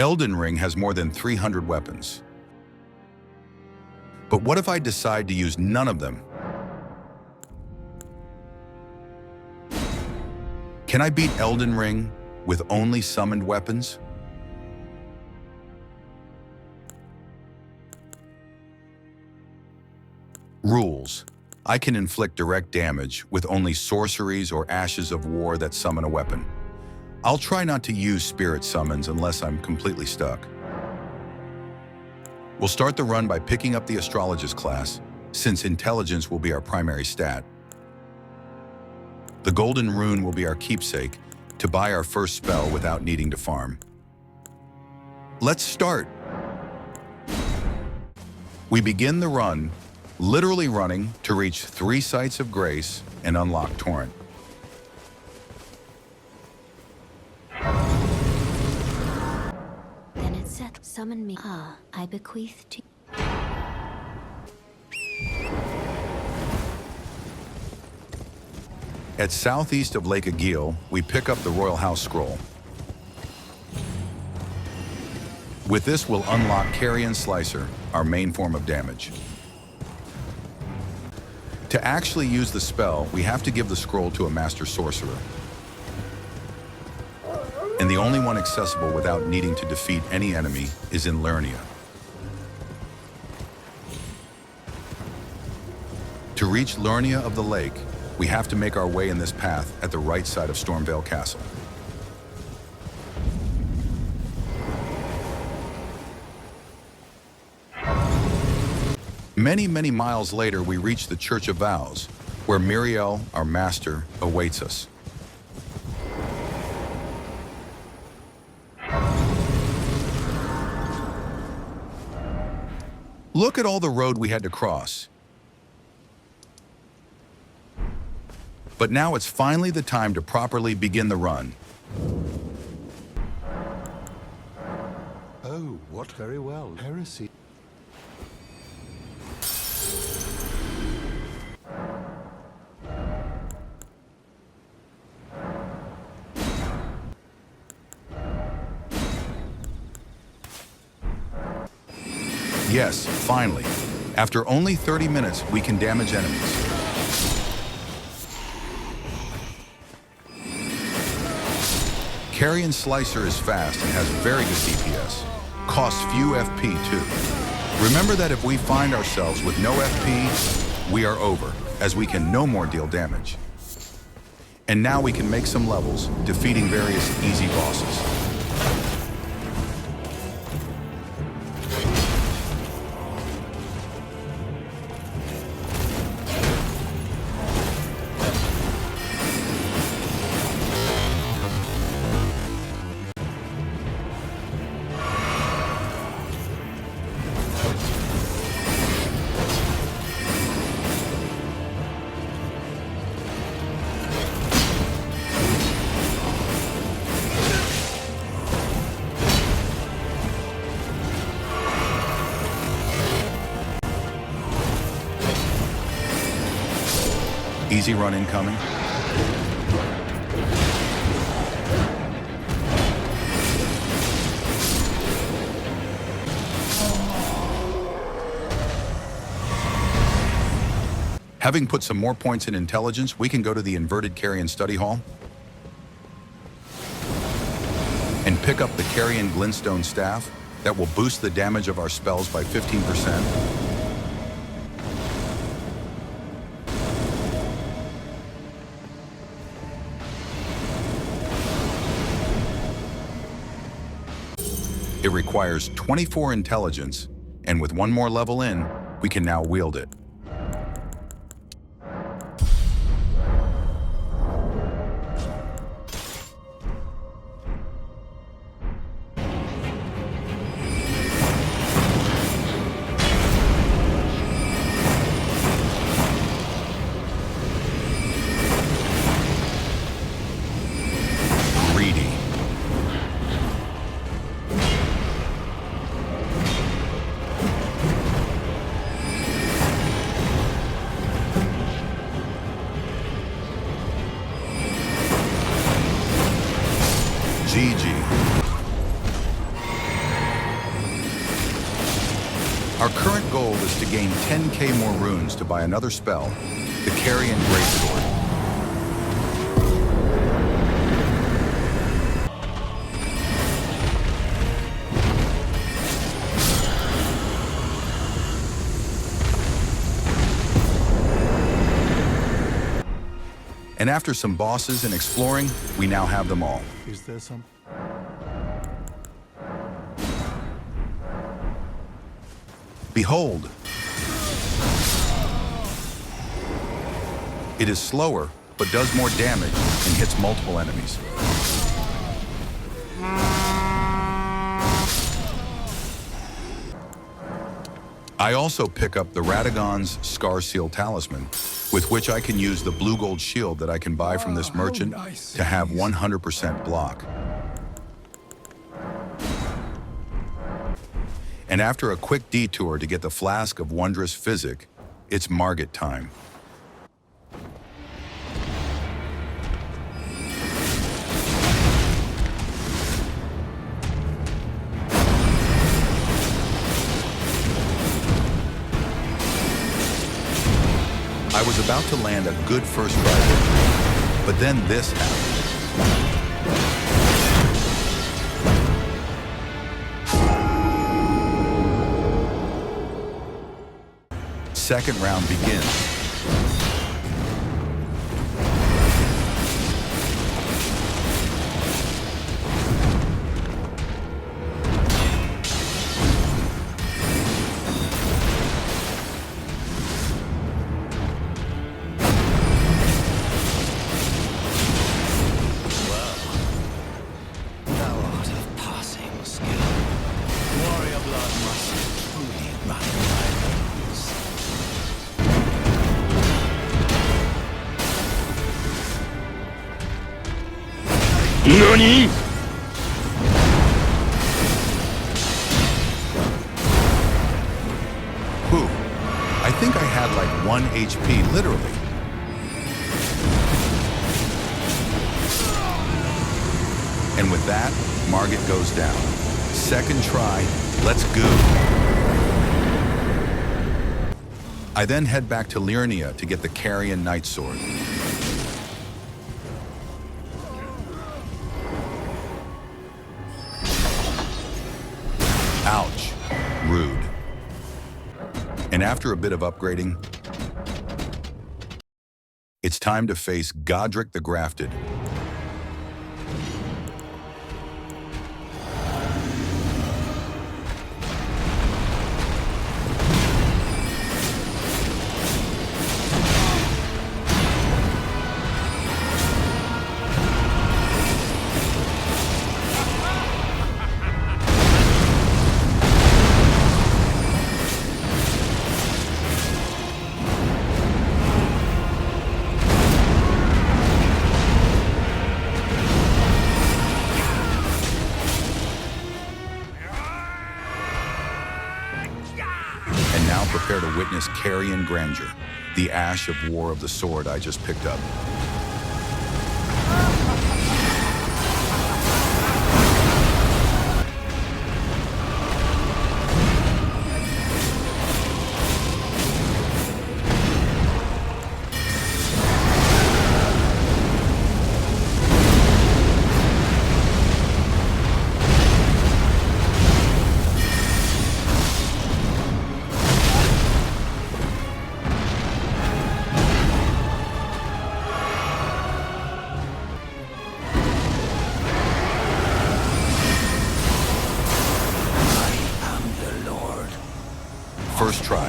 Elden Ring has more than 300 weapons. But what if I decide to use none of them? Can I beat Elden Ring with only summoned weapons? Rules. I can inflict direct damage with only sorceries or ashes of war that summon a weapon. I'll try not to use spirit summons unless I'm completely stuck. We'll start the run by picking up the astrologist class, since intelligence will be our primary stat. The golden rune will be our keepsake to buy our first spell without needing to farm. Let's start. We begin the run, literally running to reach 3 sites of grace and unlock Torrent. Then it said, summon me. I bequeath to... At southeast of Lake Agil, we pick up the Royal House Scroll. With this, we'll unlock Carrion Slicer, our main form of damage. To actually use the spell, we have to give the scroll to a Master Sorcerer. And the only one accessible without needing to defeat any enemy is in Lernia. To reach Lernia of the Lake, we have to make our way in this path at the right side of Stormvale Castle. Many, many miles later, we reach the Church of Vows, where Miriel, our master, awaits us. Look at all the road we had to cross. But now it's finally the time to properly begin the run. Oh, what very well. Heresy. Yes, finally. After only 30 minutes, we can damage enemies. Carrion Slicer is fast and has very good DPS. Costs few FP too. Remember that if we find ourselves with no FP, we are over, as we can no more deal damage. And now we can make some levels, defeating various easy bosses. Easy run incoming. Having put some more points in intelligence, we can go to the Inverted Carrion Study Hall and pick up the Carrion Glintstone Staff that will boost the damage of our spells by 15%. It requires 24 intelligence, and with one more level in, we can now wield it. Our current goal is to gain 10k more runes to buy another spell, the Carrion Greatsword. And after some bosses and exploring, we now have them all. Is there some? Behold! It is slower, but does more damage and hits multiple enemies. I also pick up the Radagon's Scar Seal Talisman, with which I can use the blue gold shield that I can buy from this merchant to have 100% block. And after a quick detour to get the Flask of Wondrous Physic, it's Margit time. I was about to land a good first try, but then this happened. Second round begins. NANI?! Whew. I think I had like 1 HP, literally. And with that, Margit goes down. Second try, let's go. I then head back to Liurnia to get the Carrion Knight Sword. Ouch. Rude. And after a bit of upgrading, it's time to face Godric the Grafted. Prepare to witness Carrion Grandeur, the ash of war of the sword I just picked up. First try.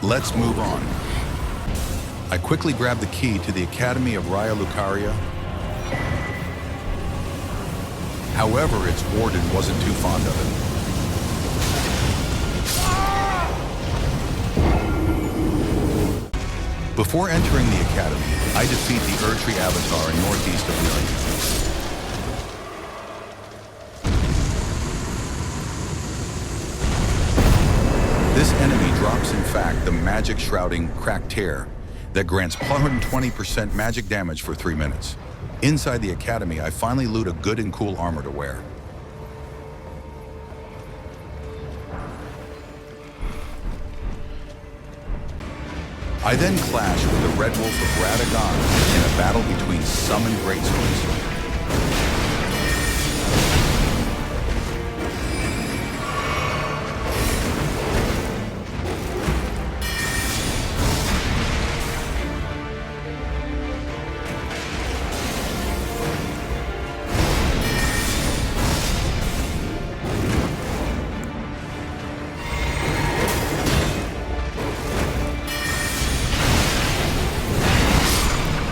Let's move on. I quickly grabbed the key to the Academy of Raya Lucaria. However, its warden wasn't too fond of it. Before entering the Academy, I defeat the Erdtree Avatar in northeast of Liurnia. This enemy drops, in fact, the magic shrouding Cracked Tear that grants 120% magic damage for 3 minutes. Inside the Academy, I finally loot a good and cool armor to wear. I then clash with the Red Wolf of Radagon in a battle between summoned greatswords.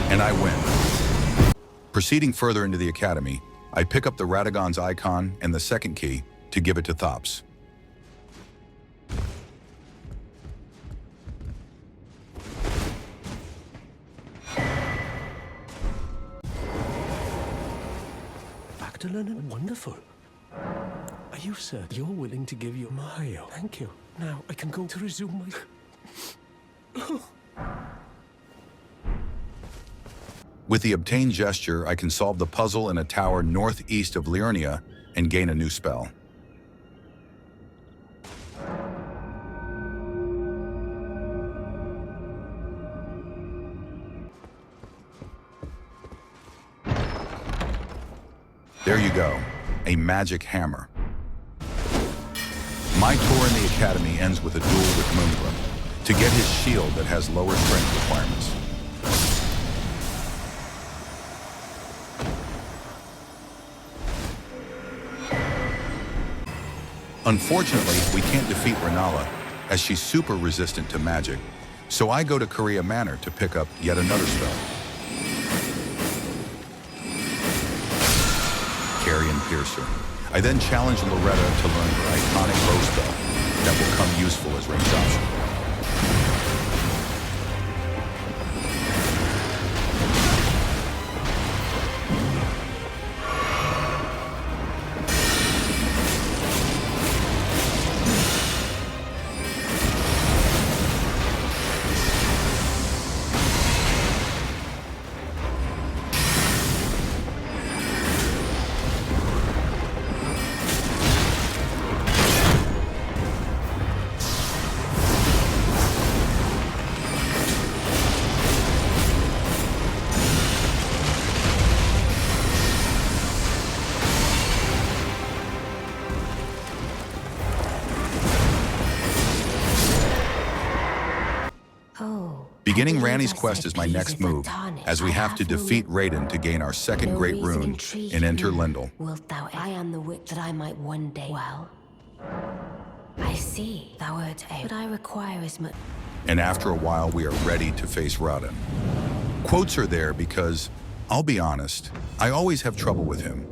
And I win. Proceeding further into the academy, I pick up the Radagon's icon and the second key to give it to Thops. Back to learning. Wonderful. Are you certain you're willing to give your Mario? Thank you. Now I can go to resume my... With the obtained gesture, I can solve the puzzle in a tower northeast of Liurnia and gain a new spell. There you go, a magic hammer. My tour in the academy ends with a duel with Moongrim to get his shield that has lower strength requirements. Unfortunately, we can't defeat Renala, as she's super resistant to magic, so I go to Korea Manor to pick up yet another spell. Carrion Piercer. I then challenge Loretta to learn her iconic bow spell that will come useful as ranged option. Beginning Ranni's quest is my next move, as we have to defeat Raiden to gain our second great rune and enter Lindel. Wilt thou I am the wit that I might one day... Well, I see. Thou art a... But I require as much... And after a while, we are ready to face Raiden. Quotes are there because, I'll be honest, I always have trouble with him.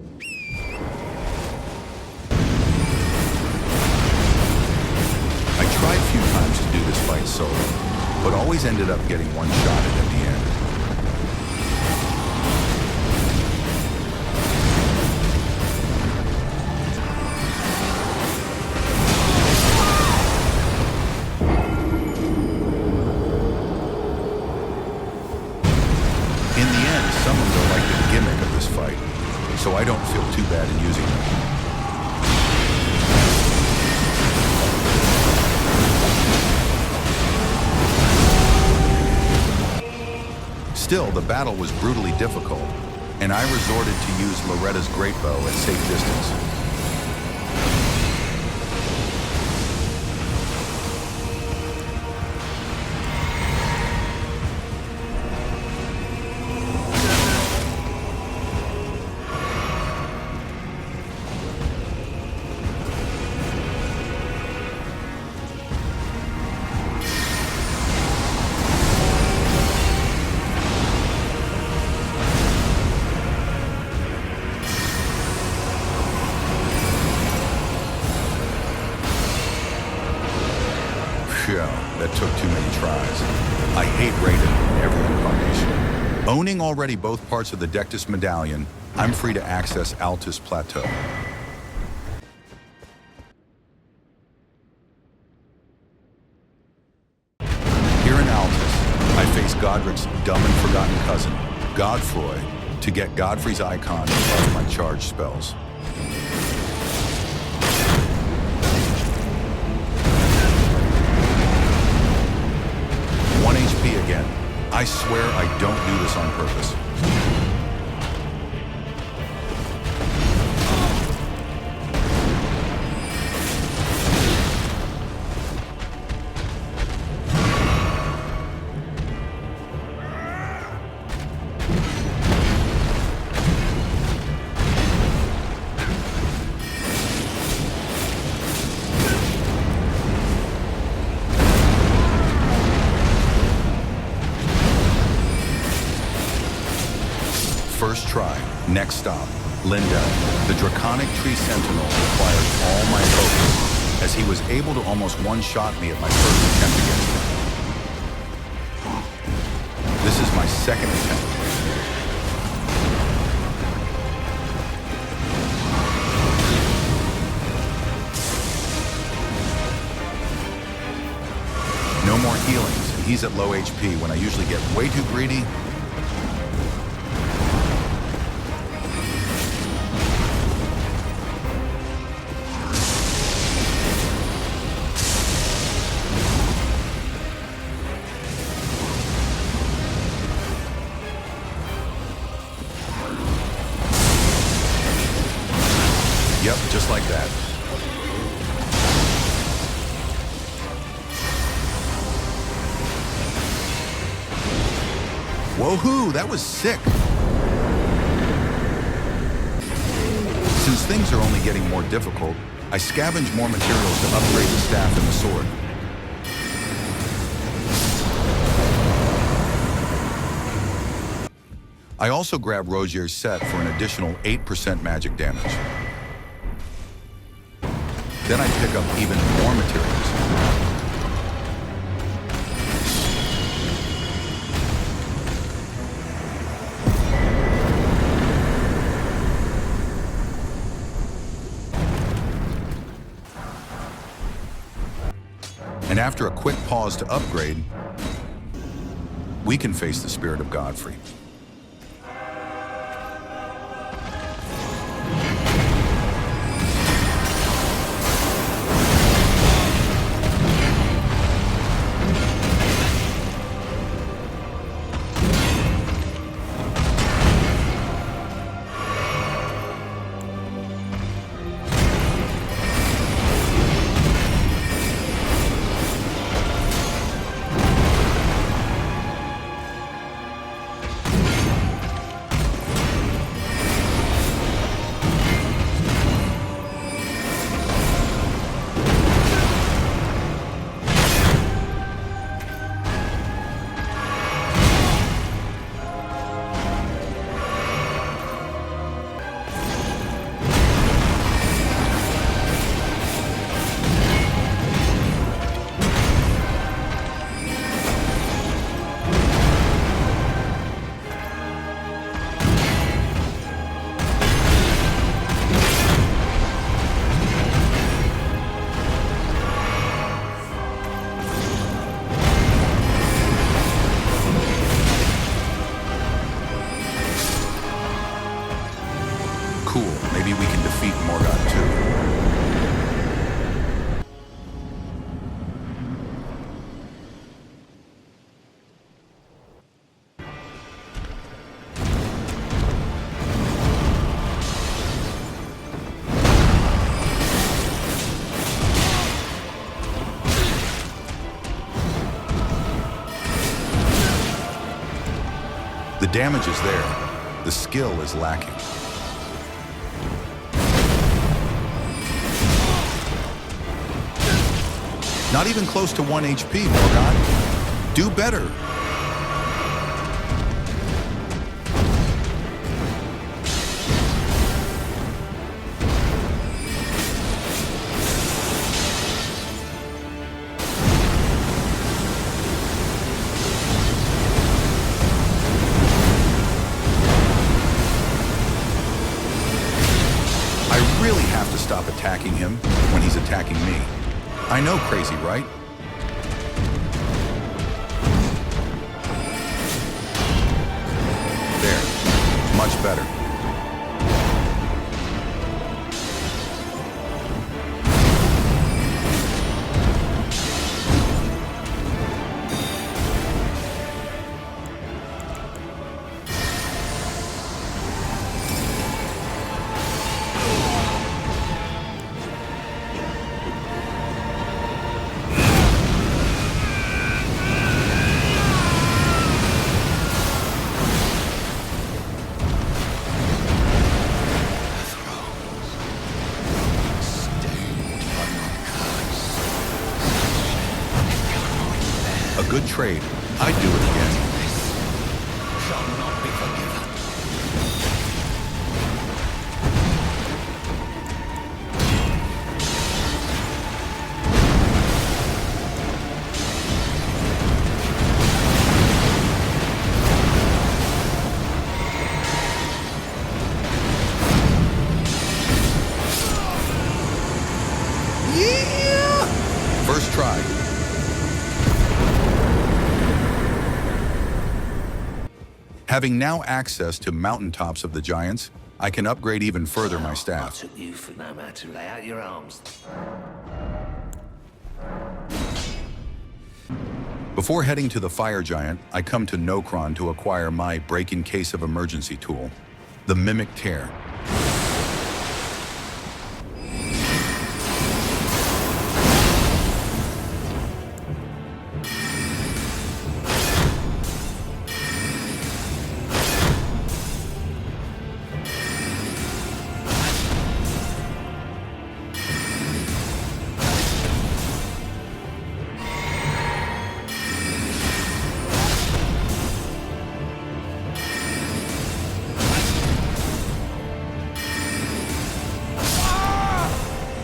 I tried a few times to do this fight solo, but always ended up getting one shot at the end. In the end, summons are like the gimmick of this fight, so I don't feel too bad in using them. Still, the battle was brutally difficult, and I resorted to use Loretta's great bow at safe distance. That took too many tries. I hate Raiden in every incarnation. Owning already both parts of the Dectus Medallion, I'm free to access Altus Plateau. Here in Altus, I face Godric's dumb and forgotten cousin, Godfroy, to get Godfrey's icon above my charged spells. 1 HP First try, next stop, Lindell. The draconic tree sentinel required all my focus, as he was able to almost one-shot me at my first attempt against him. This is my second attempt. No more healings, and he's at low HP when I usually get way too greedy. Yep, just like that. Woohoo, that was sick. Since things are only getting more difficult, I scavenge more materials to upgrade the staff and the sword. I also grab Rozier's set for an additional 8% magic damage. Then I pick up even more materials. And after a quick pause to upgrade, we can face the spirit of Godfrey. Cool, maybe we can defeat Morgoth too. The damage is there, the skill is lacking. Not even close to 1 HP, Morgoth. Do better. I really have to stop attacking him when he's attacking me. I know, crazy, right? There. Much better. A good trade. I'd do it again. This shall not be forgiven. First try. Having now access to mountaintops of the giants, I can upgrade even further my I staff. took you for no man to lay out your arms. Before heading to the fire giant, I come to Nokron to acquire my break-in-case of emergency tool, the Mimic Tear.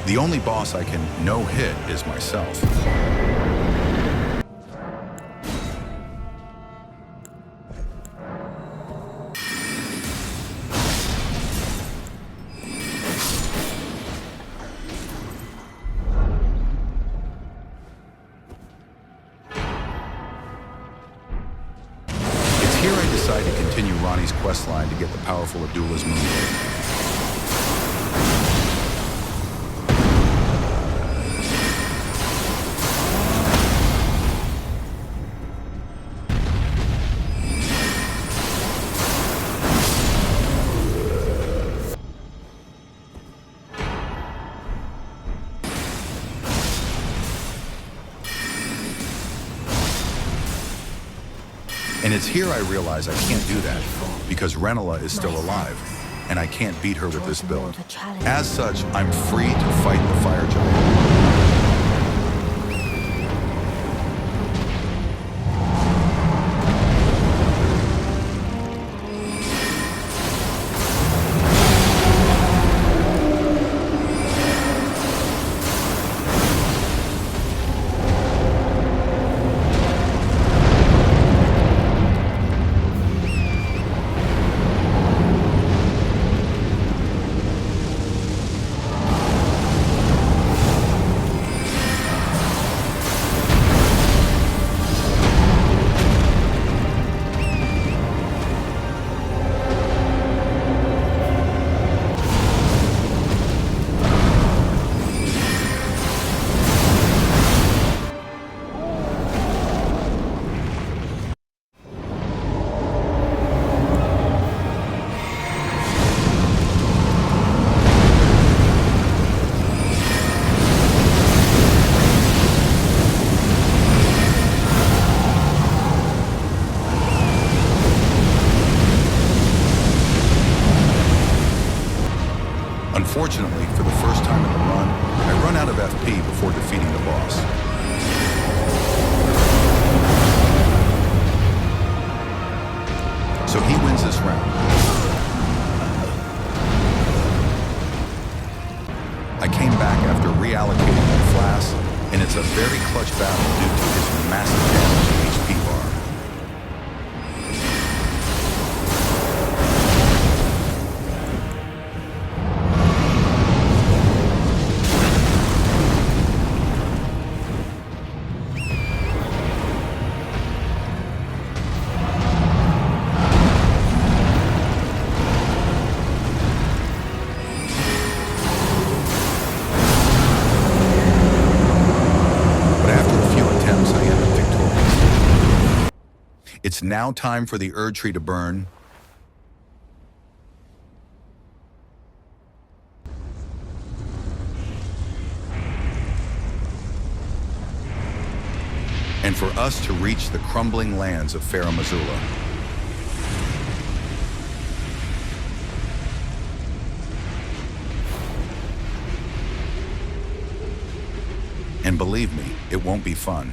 The only boss I can no-hit is myself. It's here I decide to continue Ronnie's questline to get the powerful Abdullah's moonblade. And it's here I realize I can't do that, because Renala is still alive, and I can't beat her with this build. As such, I'm free to fight the fire giant. Unfortunately, for the first time in the run, I run out of FP before defeating the boss. So he wins this round. I came back after reallocating my flask, and it's a very clutch battle due to his massive damage and HP bar. It's now time for the Erd tree to burn. And for us to reach the crumbling lands of Farum Azula. And believe me, it won't be fun.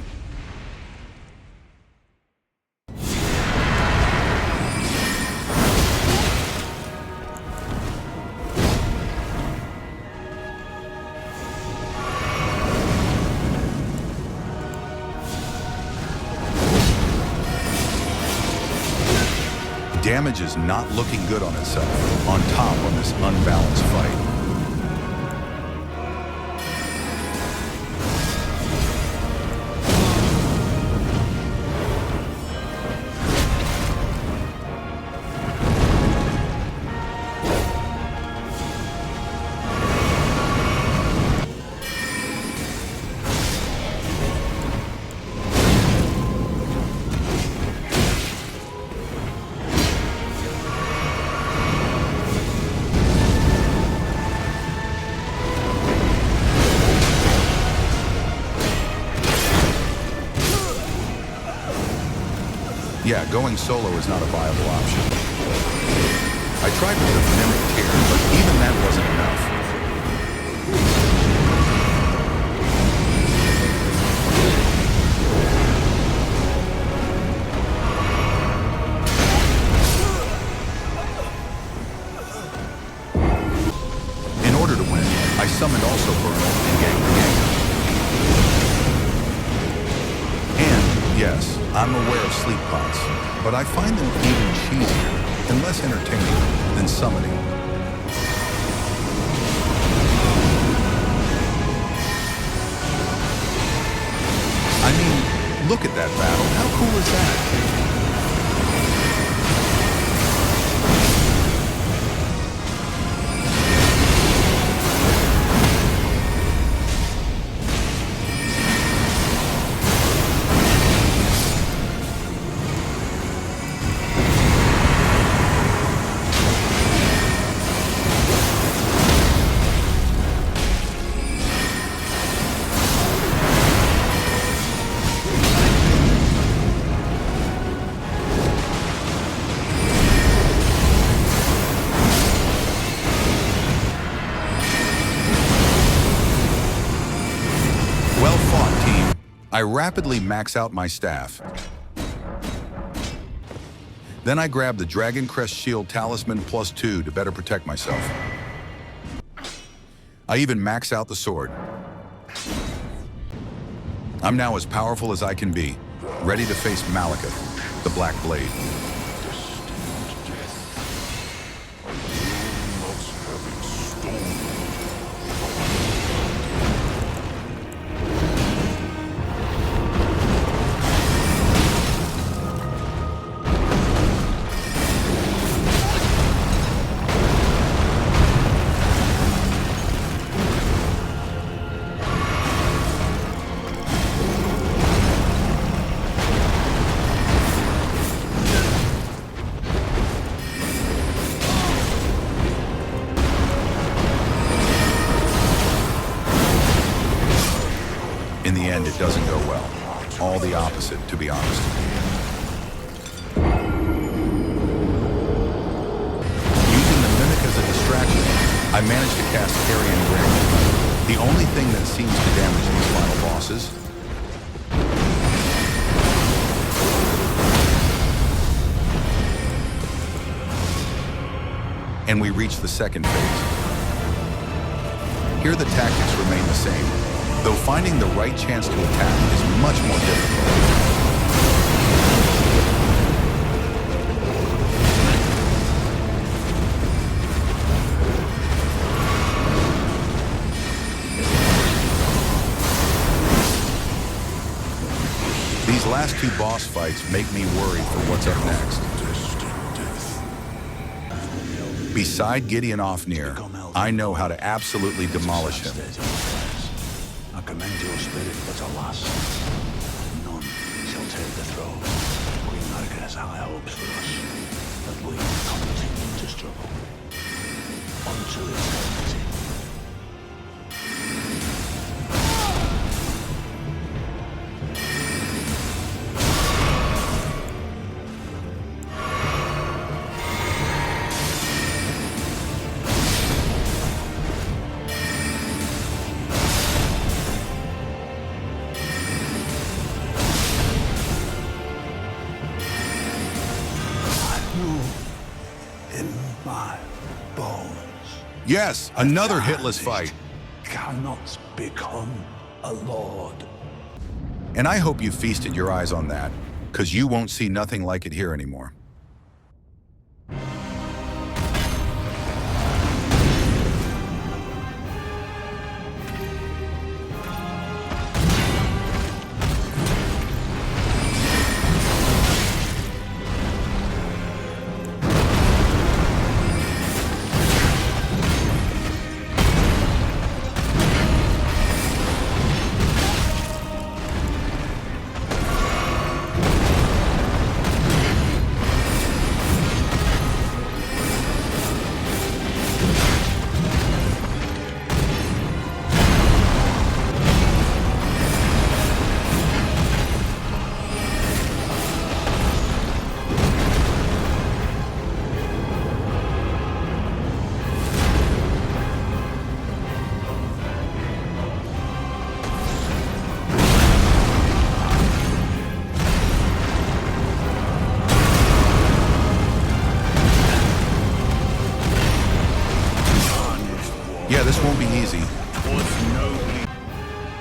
Damage is not looking good on itself, on top on this unbalanced fight. Yeah, going solo is not a viable option. I tried with the mimic tier, but even that wasn't enough. In order to win, I summoned also Burnal and ganked the game. And, yes, I'm aware of sleep pots, but I find them even cheesier and less entertaining than summoning. I mean, look at that battle. How cool is that? Well fought, team. I rapidly max out my staff. Then I grab the Dragon Crest Shield Talisman +2 to better protect myself. I even max out the sword. I'm now as powerful as I can be, ready to face Malekith, the Black Blade. In the end, it doesn't go well. All the opposite, to be honest. Using the Mimic as a distraction, I managed to cast Carrion Ring, the only thing that seems to damage these final bosses. And we reach the second phase. Here the tactics remain the same, though finding the right chance to attack is much more difficult. These last two boss fights make me worried for what's up next. Beside Gideon Ofnir, I know how to absolutely demolish him. I commend your spirit, but alas, none shall take the throne. Queen Margaret has high hopes for us, but we continue to struggle until eternity. Yes, another hitless fight. Cannot become a lord. And I hope you feasted your eyes on that, because you won't see nothing like it here anymore.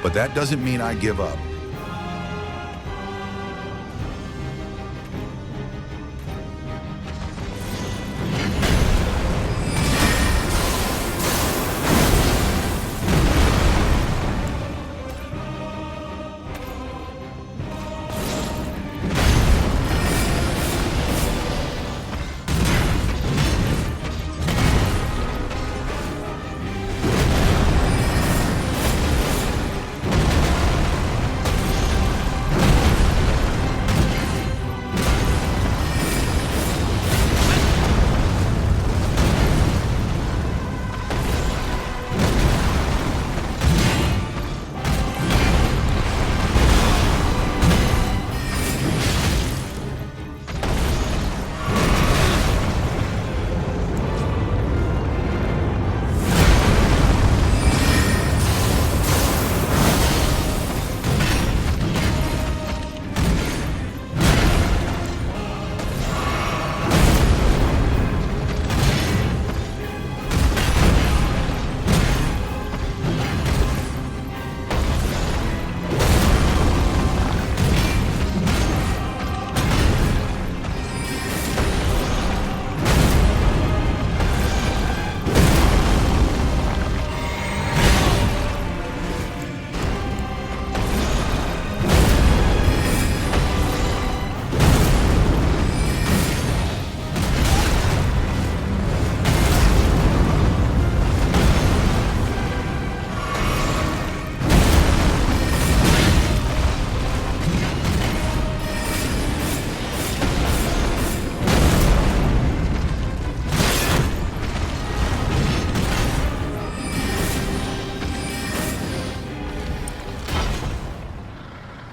But that doesn't mean I give up.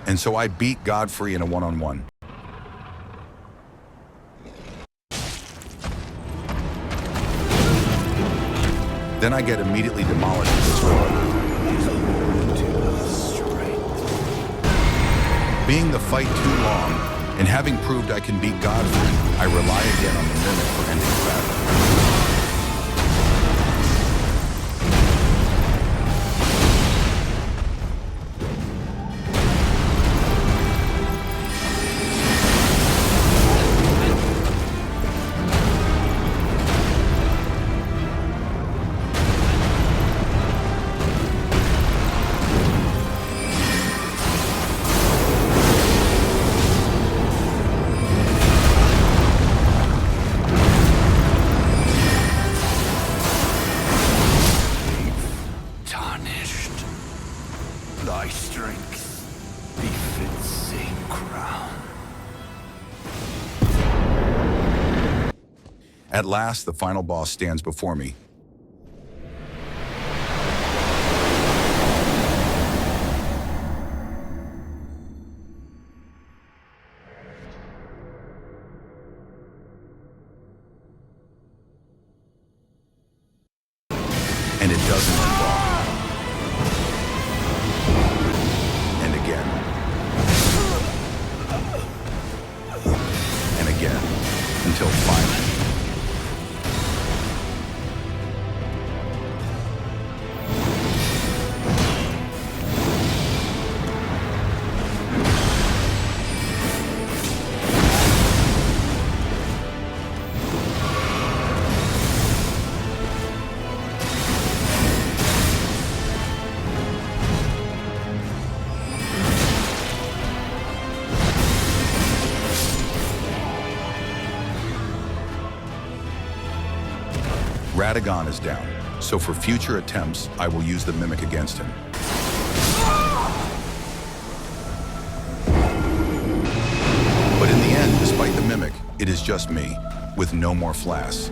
And so I beat Godfrey in a one-on-one. Then I get immediately demolished with this sword. Being the fight too long, and having proved I can beat Godfrey, I rely again on the Mimic for ending the battle. Thy strength befits same crown. At last, the final boss stands before me. And it doesn't end well. And again. And again. Until finally. Radagon is down, so for future attempts, I will use the Mimic against him. But in the end, despite the Mimic, it is just me, with no more flasks.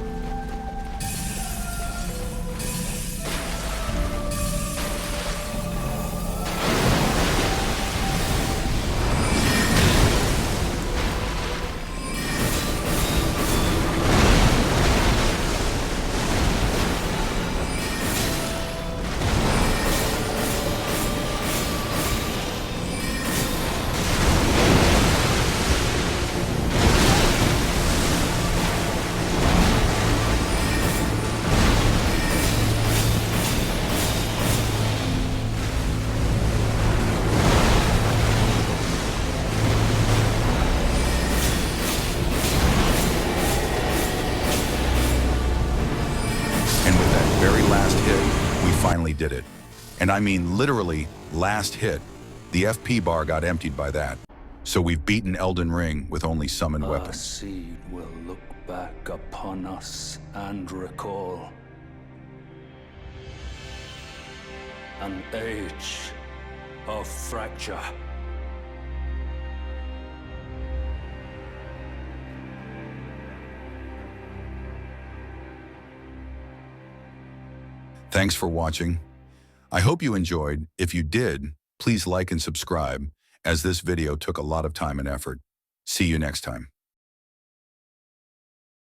finally did it. And I mean literally last hit. The FP bar got emptied by that. So we've beaten Elden Ring with only summoned Our weapons. seed will look back upon us and recall an age of fracture. Thanks for watching. I hope you enjoyed. If you did, please like and subscribe, as this video took a lot of time and effort. See you next time.